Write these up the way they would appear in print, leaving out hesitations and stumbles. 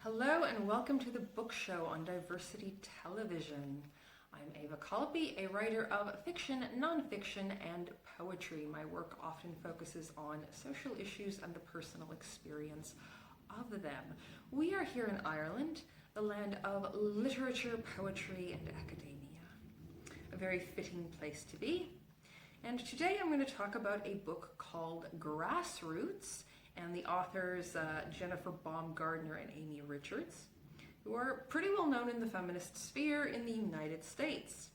Hello and welcome to the book show on Diversity Television. I'm Ava Colby, a writer of fiction, nonfiction, and poetry. My work often focuses on social issues and the personal experience of them. We are here in Ireland, the land of literature, poetry, and academia. A very fitting place to be. And today I'm going to talk about a book called Grassroots, and the authors Jennifer Baumgardner and Amy Richards, who are pretty well known in the feminist sphere in the United States.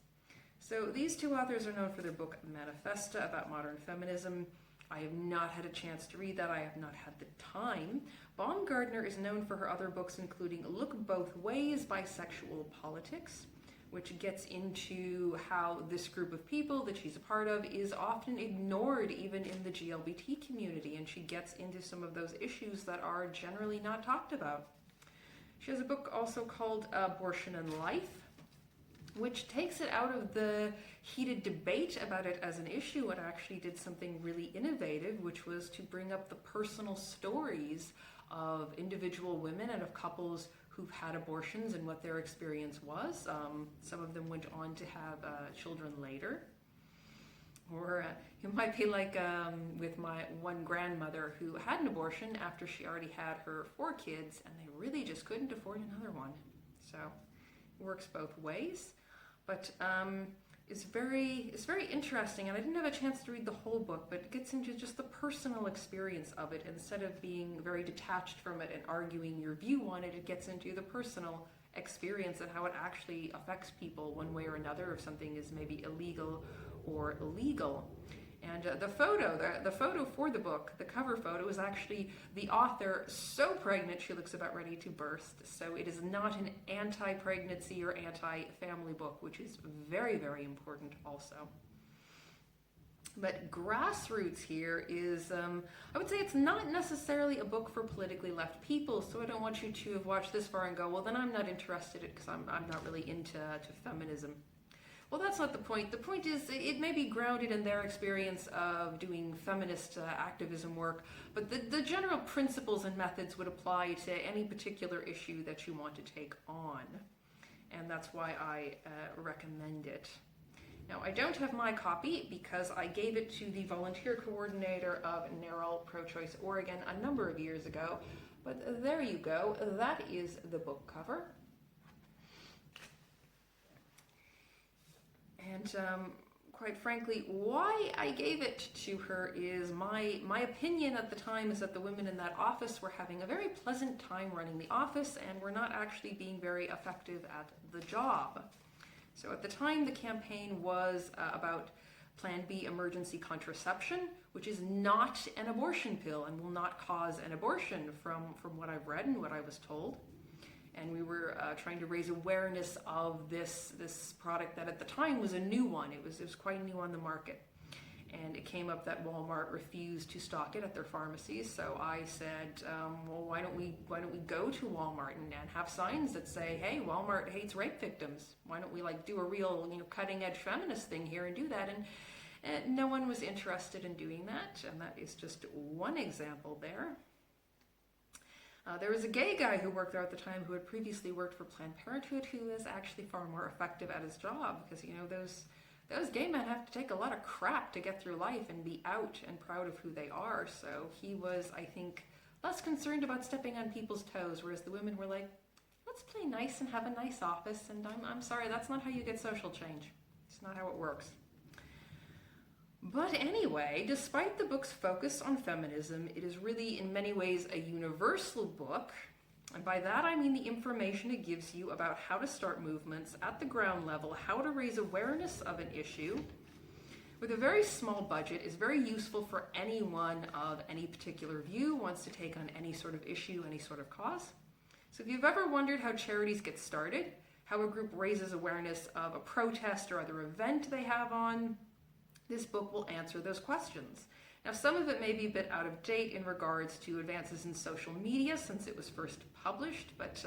So these two authors are known for their book Manifesta about modern feminism. I have not had a chance to read that. I have not had the time. Baumgardner is known for her other books, including Look Both Ways, Bisexual Politics, which gets into how this group of people that she's a part of is often ignored even in the GLBT community, and she gets into some of those issues that are generally not talked about. She has a book also called Abortion and Life, which takes it out of the heated debate about it as an issue and actually did something really innovative, which was to bring up the personal stories of individual women and of couples who've had abortions and what their experience was. Some of them went on to have children later. Or it might be like with my one grandmother who had an abortion after she already had her 4 kids and they really just couldn't afford another one. So it works both ways. But it's very interesting, and I didn't have a chance to read the whole book, but it gets into just the personal experience of it. Instead of being very detached from it and arguing your view on it, it gets into the personal experience and how it actually affects people one way or another, if something is maybe illegal or illegal. And the photo for the book, the cover photo, is actually the author so pregnant she looks about ready to burst. So it is not an anti-pregnancy or anti-family book, which is very, very important also. But Grassroots here is, I would say it's not necessarily a book for politically left people, so I don't want you to have watched this far and go, well, then I'm not interested in it because I'm not really into feminism. Well, that's not the point. The point is it may be grounded in their experience of doing feminist activism work, but the general principles and methods would apply to any particular issue that you want to take on. And that's why I recommend it. Now, I don't have my copy because I gave it to the volunteer coordinator of NARAL Pro-Choice Oregon a number of years ago, but there you go. That is the book cover. And quite frankly, why I gave it to her is my opinion at the time is that the women in that office were having a very pleasant time running the office and were not actually being very effective at the job. So at the time, the campaign was about Plan B emergency contraception, which is not an abortion pill and will not cause an abortion from what I've read and what I was told. And we were trying to raise awareness of this product that at the time was a new one. It was quite new on the market. And it came up that Walmart refused to stock it at their pharmacies. So I said, well, why don't we go to Walmart and have signs that say, hey, Walmart hates rape victims. Why don't we do a real cutting edge feminist thing here and do that? And no one was interested in doing that. And that is just one example there. There was a gay guy who worked there at the time who had previously worked for Planned Parenthood who is actually far more effective at his job because, those gay men have to take a lot of crap to get through life and be out and proud of who they are. So he was, I think, less concerned about stepping on people's toes, whereas the women were like, let's play nice and have a nice office. And I'm sorry, that's not how you get social change. It's not how it works. But anyway, despite the book's focus on feminism, it is really in many ways a universal book. And by that I mean the information it gives you about how to start movements at the ground level, how to raise awareness of an issue. With a very small budget, is very useful for anyone of any particular view, wants to take on any sort of issue, any sort of cause. So if you've ever wondered how charities get started, how a group raises awareness of a protest or other event they have on, this book will answer those questions. Now, some of it may be a bit out of date in regards to advances in social media since it was first published, but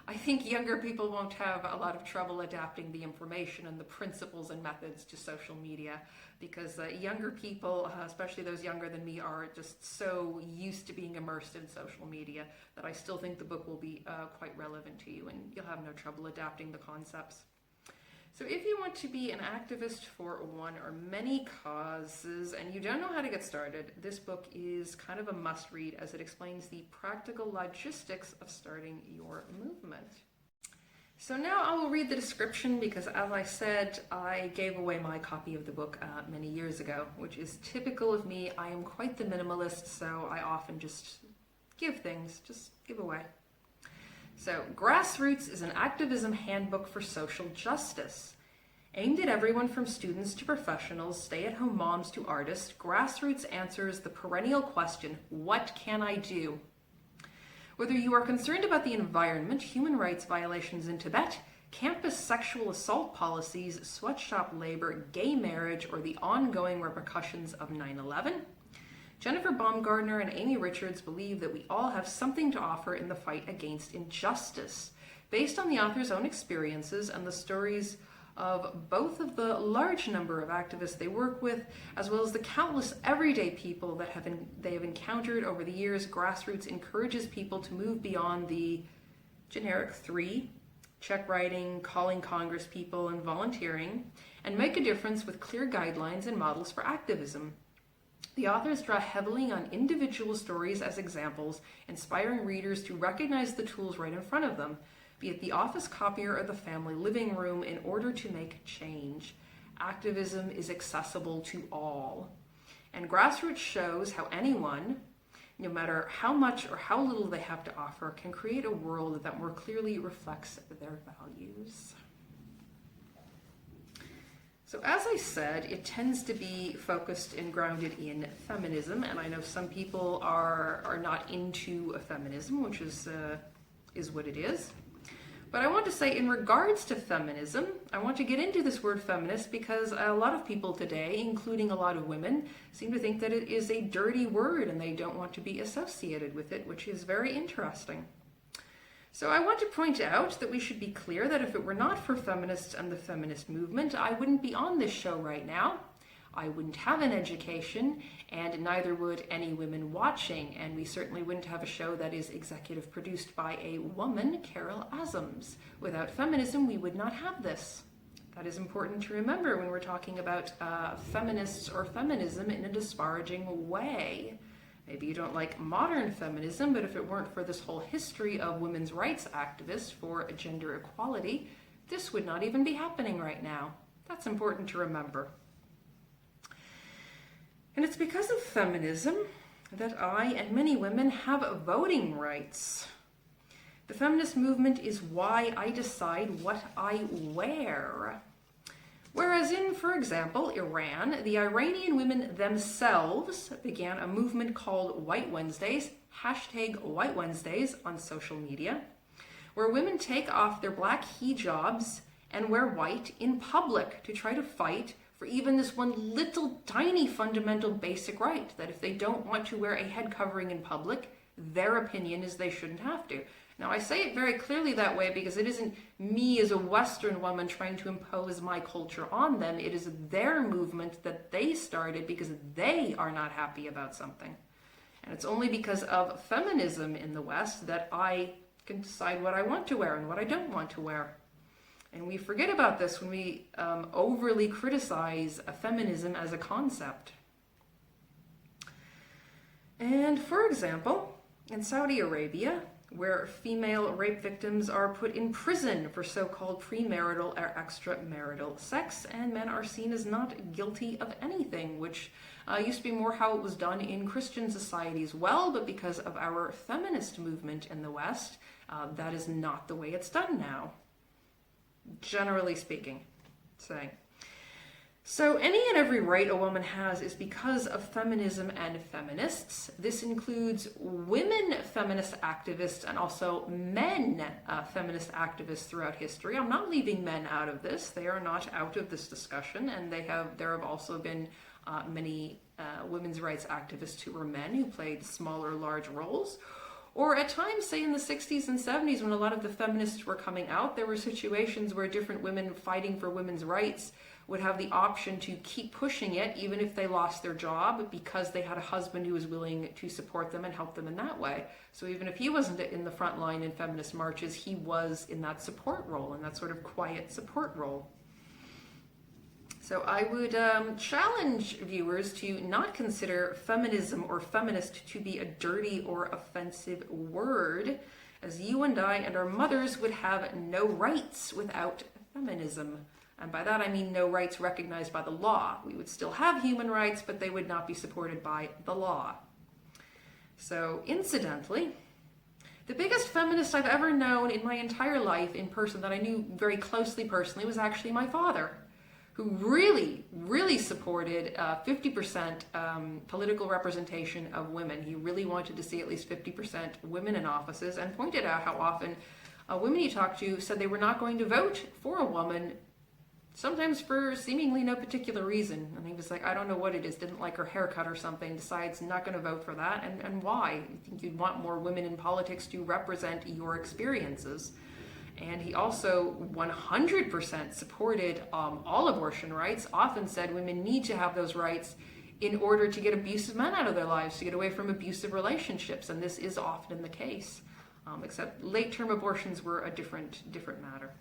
I think younger people won't have a lot of trouble adapting the information and the principles and methods to social media, because younger people, especially those younger than me, are just so used to being immersed in social media that I still think the book will be quite relevant to you, and you'll have no trouble adapting the concepts. So if you want to be an activist for one or many causes and you don't know how to get started, this book is kind of a must-read as it explains the practical logistics of starting your movement. So now I will read the description because, as I said, I gave away my copy of the book many years ago, which is typical of me. I am quite the minimalist, so I often just give things, just give away. So, Grassroots is an activism handbook for social justice. Aimed at everyone from students to professionals, stay-at-home moms to artists, Grassroots answers the perennial question, what can I do? Whether you are concerned about the environment, human rights violations in Tibet, campus sexual assault policies, sweatshop labor, gay marriage, or the ongoing repercussions of 9/11, Jennifer Baumgardner and Amy Richards believe that we all have something to offer in the fight against injustice, based on the author's own experiences and the stories of both of the large number of activists they work with, as well as the countless everyday people that they have encountered over the years. Grassroots encourages people to move beyond the generic 3, check writing, calling Congress people, and volunteering, and make a difference with clear guidelines and models for activism. The authors draw heavily on individual stories as examples, inspiring readers to recognize the tools right in front of them, be it the office copier or the family living room, in order to make change. Activism is accessible to all. And Grassroots shows how anyone, no matter how much or how little they have to offer, can create a world that more clearly reflects their values. So as I said, it tends to be focused and grounded in feminism, and I know some people are not into feminism, which is what it is. But I want to say, in regards to feminism, I want to get into this word feminist because a lot of people today, including a lot of women, seem to think that it is a dirty word and they don't want to be associated with it, which is very interesting. So I want to point out that we should be clear that if it were not for feminists and the feminist movement, I wouldn't be on this show right now. I wouldn't have an education, and neither would any women watching, and we certainly wouldn't have a show that is executive produced by a woman, Carol Azams. Without feminism, we would not have this. That is important to remember when we're talking about feminists or feminism in a disparaging way. Maybe you don't like modern feminism, but if it weren't for this whole history of women's rights activists for gender equality, this would not even be happening right now. That's important to remember. And it's because of feminism that I and many women have voting rights. The feminist movement is why I decide what I wear. Whereas in, for example, Iran, the Iranian women themselves began a movement called White Wednesdays, #White Wednesdays on social media, where women take off their black hijabs and wear white in public to try to fight for even this one little tiny fundamental basic right, that if they don't want to wear a head covering in public, their opinion is they shouldn't have to. Now, I say it very clearly that way because it isn't me as a Western woman trying to impose my culture on them. It is their movement that they started because they are not happy about something. And it's only because of feminism in the West that I can decide what I want to wear and what I don't want to wear. And we forget about this when we overly criticize feminism as a concept. And for example, in Saudi Arabia, where female rape victims are put in prison for so-called premarital or extramarital sex, and men are seen as not guilty of anything, which used to be more how it was done in Christian society as well, but because of our feminist movement in the West, that is not the way it's done now, generally speaking. So any and every right a woman has is because of feminism and feminists. This includes women feminist activists and also men feminist activists throughout history. I'm not leaving men out of this. They are not out of this discussion, and there have also been many women's rights activists who were men who played small or large roles. Or at times, say in the 60s and 70s, when a lot of the feminists were coming out, there were situations where different women fighting for women's rights would have the option to keep pushing it, even if they lost their job, because they had a husband who was willing to support them and help them in that way. So even if he wasn't in the front line in feminist marches, he was in that support role, in that sort of quiet support role. So I would challenge viewers to not consider feminism or feminist to be a dirty or offensive word, as you and I and our mothers would have no rights without feminism. And by that I mean no rights recognized by the law. We would still have human rights, but they would not be supported by the law. So incidentally, the biggest feminist I've ever known in my entire life in person, that I knew very closely personally, was actually my father, who really supported 50% political representation of women. He really wanted to see at least 50% women in offices, and pointed out how often women he talked to said they were not going to vote for a woman, sometimes for seemingly no particular reason. And he was like, I don't know what it is, didn't like her haircut or something, decides not going to vote for that, and why? You think you'd want more women in politics to represent your experiences. And he also 100% supported all abortion rights, often said women need to have those rights in order to get abusive men out of their lives, to get away from abusive relationships. And this is often the case, except late-term abortions were a different matter.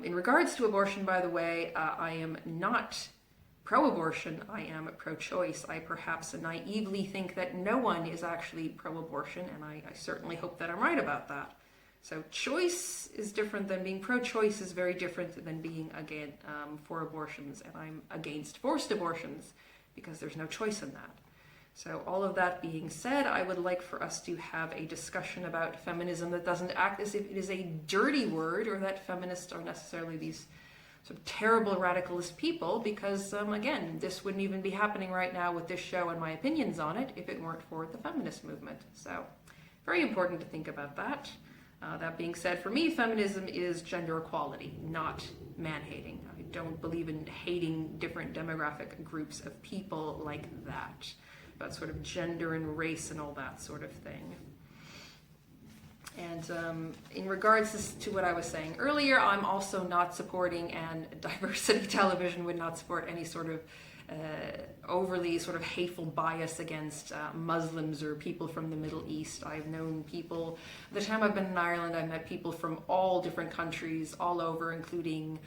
In regards to abortion, by the way, I am not pro-abortion, I am pro-choice. I perhaps naively think that no one is actually pro-abortion, and I certainly hope that I'm right about that. So choice is different than being pro-choice, is very different than being again for abortions, and I'm against forced abortions because there's no choice in that. So all of that being said, I would like for us to have a discussion about feminism that doesn't act as if it is a dirty word, or that feminists are necessarily these sort of terrible radicalist people, because again, this wouldn't even be happening right now with this show and my opinions on it if it weren't for the feminist movement. So very important to think about that. That being said, for me, feminism is gender equality, not man-hating. I don't believe in hating different demographic groups of people like that, about sort of gender and race and all that sort of thing. And in regards to what I was saying earlier, I'm also not supporting, and diversity television would not support, any sort of overly sort of hateful bias against Muslims or people from the Middle East. I've known people, the time I've been in Ireland, I've met people from all different countries all over, including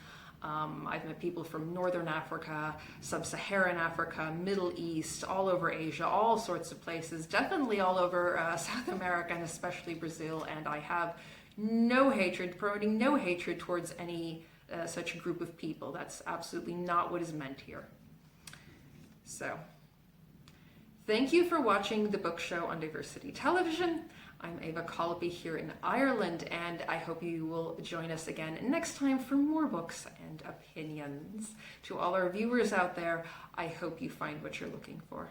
I've met people from Northern Africa, Sub-Saharan Africa, Middle East, all over Asia, all sorts of places, definitely all over South America, and especially Brazil. And I have no hatred, promoting no hatred towards any such group of people. That's absolutely not what is meant here. So, thank you for watching the book show on Diversity Television. I'm Ava Colopy here in Ireland, and I hope you will join us again next time for more books and opinions. To all our viewers out there, I hope you find what you're looking for.